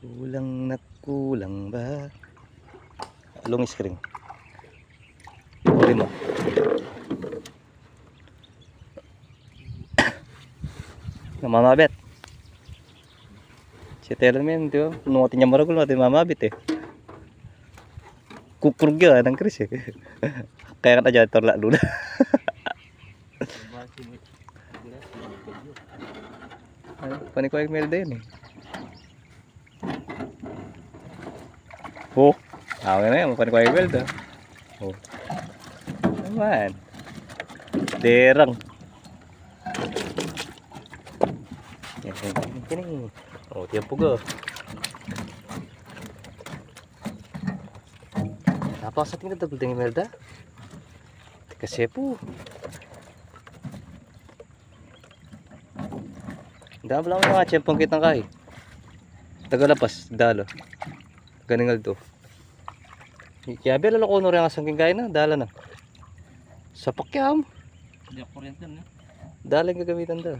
Kulang na kulang ba? Long screen. Uli mo. Namamabit. Si Telan men, di ba? Nuwatin niya maragol natin mamabit eh. Kukurug yun, ang Chris eh. Kaya ka na dyan, torla lula. Panikuha yung melda yun eh. Oh, awa na yan, panikuha yung melda. Oh. Naman. Derang. Yan. Oh, tiempo go. Napaka sa tingin na double ding melda. Kasi po. Dami lang mga tiyempong kitang kahi. Tagalapas, dalo. Ganingal to. Kaya bela ko no rin ang sangking kain na, dala na. Sa pakyam. Hindi ako kuryente na. Dala yung gagamitan daw.